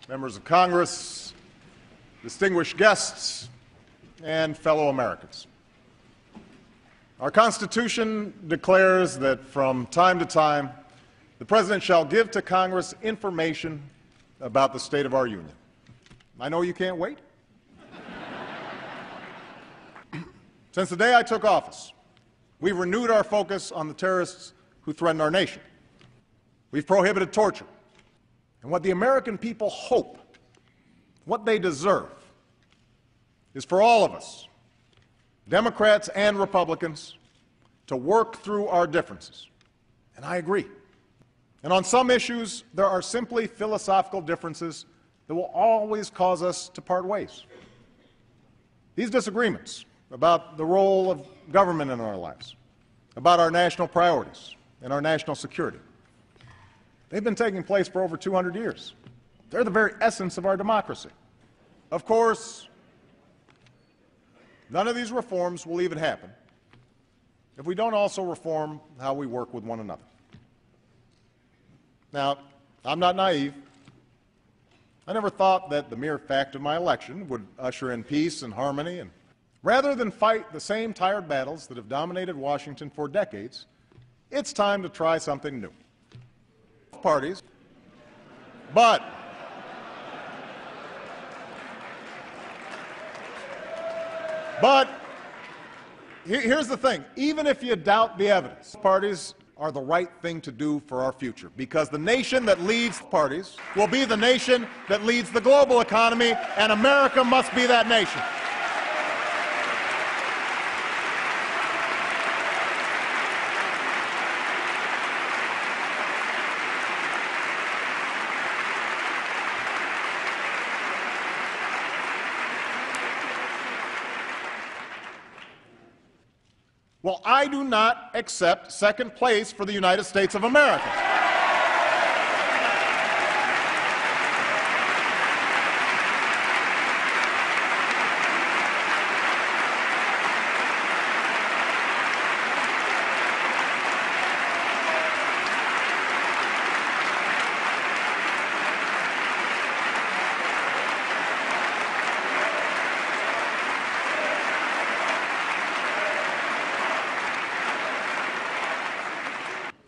members of Congress, distinguished guests, and fellow Americans. Our Constitution declares that from time to time, the President shall give to Congress information about the state of our Union. I know you can't wait. Since the day I took office, we've renewed our focus on the terrorists who threaten our nation. We've prohibited torture. And what the American people hope, what they deserve, is for all of us, Democrats and Republicans, to work through our differences. And I agree. And on some issues, there are simply philosophical differences that will always cause us to part ways. These disagreements about the role of government in our lives, about our national priorities and our national security, they've been taking place for over 200 years. They're the very essence of our democracy. Of course, none of these reforms will even happen if we don't also reform how we work with one another. Now, I'm not naive. I never thought that the mere fact of my election would usher in peace and harmony, and rather than fight the same tired battles that have dominated Washington for decades, it's time to try something new. Parties, but here's the thing. Even if you doubt the evidence, parties are the right thing to do for our future, because the nation that leads parties will be the nation that leads the global economy, and America must be that nation. Well, I do not accept second place for the United States of America.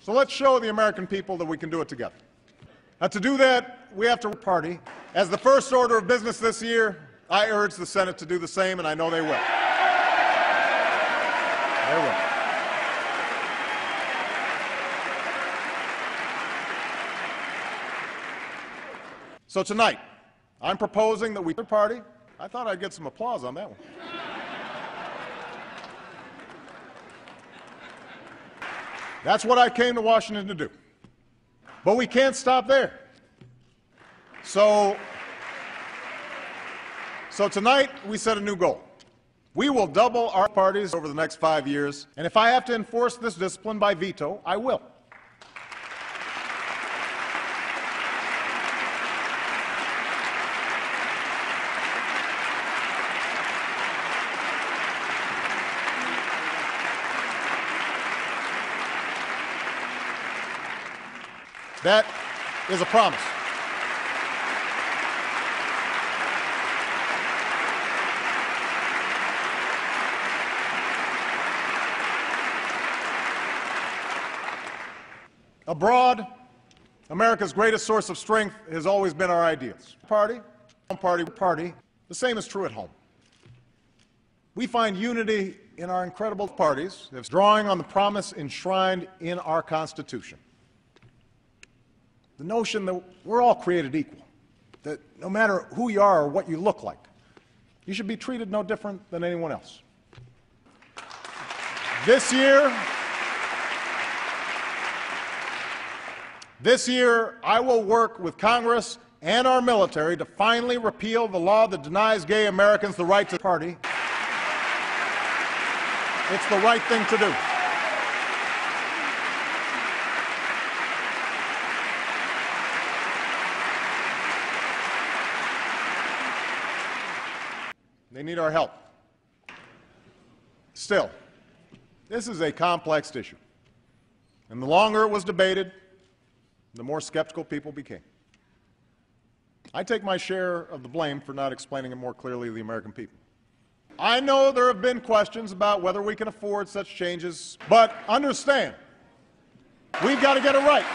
So let's show the American people that we can do it together. Now, to do that, we have to party. As the first order of business this year, I urge the Senate to do the same, and I know they will. They will. So tonight, I'm proposing that we party. I thought I'd get some applause on that one. That's what I came to Washington to do. But we can't stop there. So tonight, we set a new goal. We will double our parties over the next 5 years, and if I have to enforce this discipline by veto, I will. That is a promise. Abroad, America's greatest source of strength has always been our ideals. Party, the same is true at home. We find unity in our incredible parties, drawing on the promise enshrined in our Constitution. The notion that we're all created equal, that no matter who you are or what you look like, you should be treated no different than anyone else. This year, I will work with Congress and our military to finally repeal the law that denies gay Americans the right to party. It's the right thing to do. They need our help. Still, this is a complex issue, and the longer it was debated, the more skeptical people became. I take my share of the blame for not explaining it more clearly to the American people. I know there have been questions about whether we can afford such changes, but understand, we've got to get it right.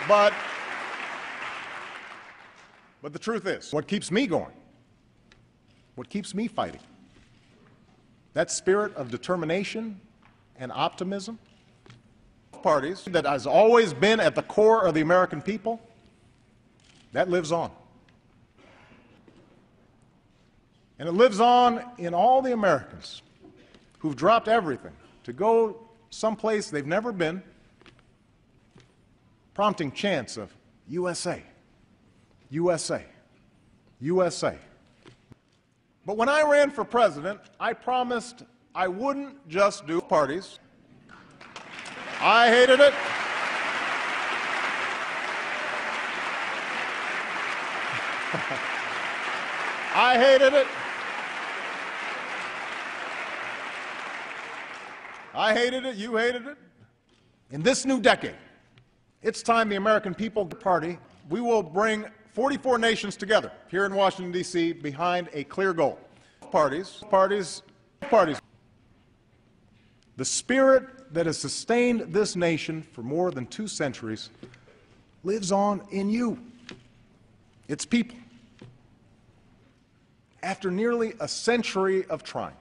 But the truth is, what keeps me going, what keeps me fighting, that spirit of determination and optimism, parties that has always been at the core of the American people, that lives on. And it lives on in all the Americans who've dropped everything to go someplace they've never been, prompting chants of USA, USA, USA. But when I ran for president, I promised I wouldn't just do parties. I hated it. I hated it. I hated it. You hated it. In this new decade, it's time the American People Party, we will bring 44 nations together here in Washington, D.C. behind a clear goal. Parties. The spirit that has sustained this nation for more than 2 centuries lives on in you, its people. After nearly a century of trying,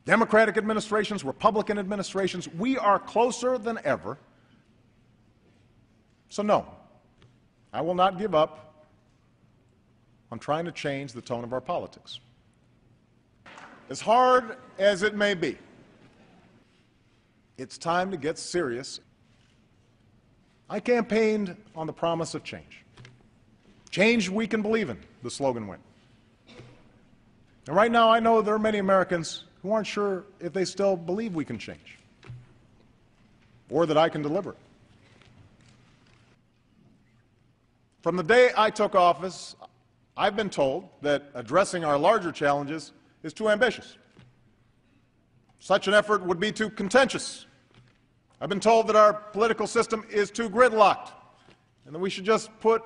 Democratic administrations, Republican administrations, we are closer than ever. So no, I will not give up on trying to change the tone of our politics. As hard as it may be, it's time to get serious. I campaigned on the promise of change. Change we can believe in, the slogan went. And right now I know there are many Americans who aren't sure if they still believe we can change or that I can deliver it. From the day I took office, I've been told that addressing our larger challenges is too ambitious. Such an effort would be too contentious. I've been told that our political system is too gridlocked and that we should just put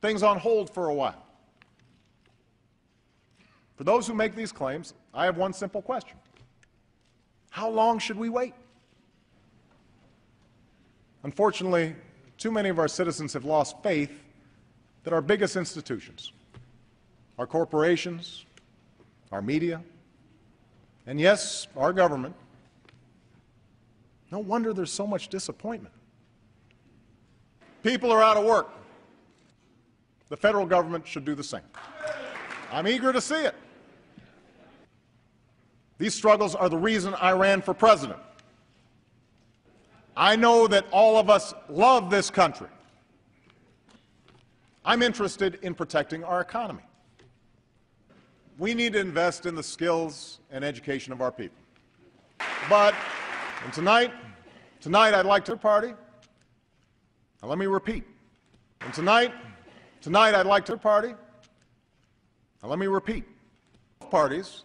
things on hold for a while. For those who make these claims, I have one simple question. How long should we wait? Unfortunately, too many of our citizens have lost faith that our biggest institutions, our corporations, our media, and yes, our government, no wonder there's so much disappointment. People are out of work. The federal government should do the same. I'm eager to see it. These struggles are the reason I ran for president. I know that all of us love this country. I'm interested in protecting our economy. We need to invest in the skills and education of our people. But tonight I'd like to party. Now let me repeat. And tonight I'd like to party. Now let me repeat. Parties.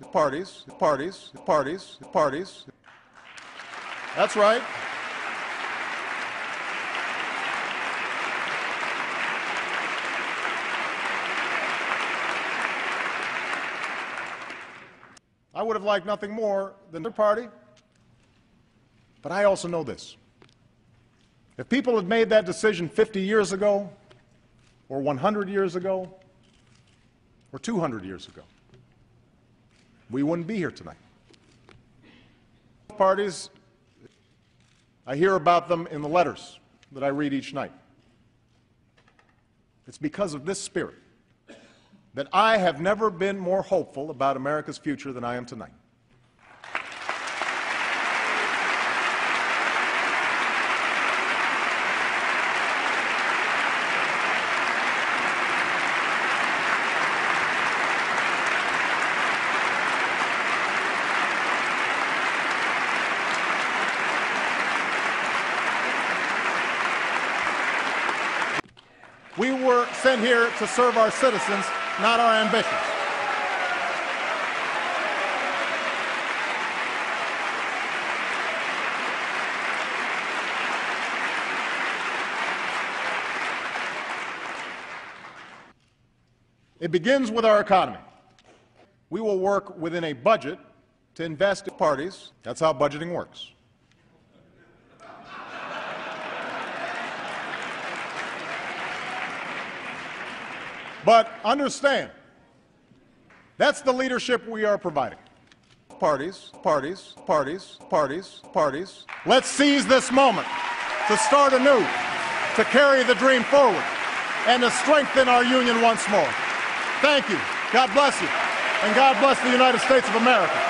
That's right. I would have liked nothing more than to party, but I also know this. If people had made that decision 50 years ago, or 100 years ago, or 200 years ago, we wouldn't be here tonight. Parties, I hear about them in the letters that I read each night. It's because of this spirit that I have never been more hopeful about America's future than I am tonight. We were sent here to serve our citizens, not our ambitions. It begins with our economy. We will work within a budget to invest in parties. That's how budgeting works. But understand, that's the leadership we are providing. Parties. Let's seize this moment to start anew, to carry the dream forward, and to strengthen our union once more. Thank you. God bless you. And God bless the United States of America.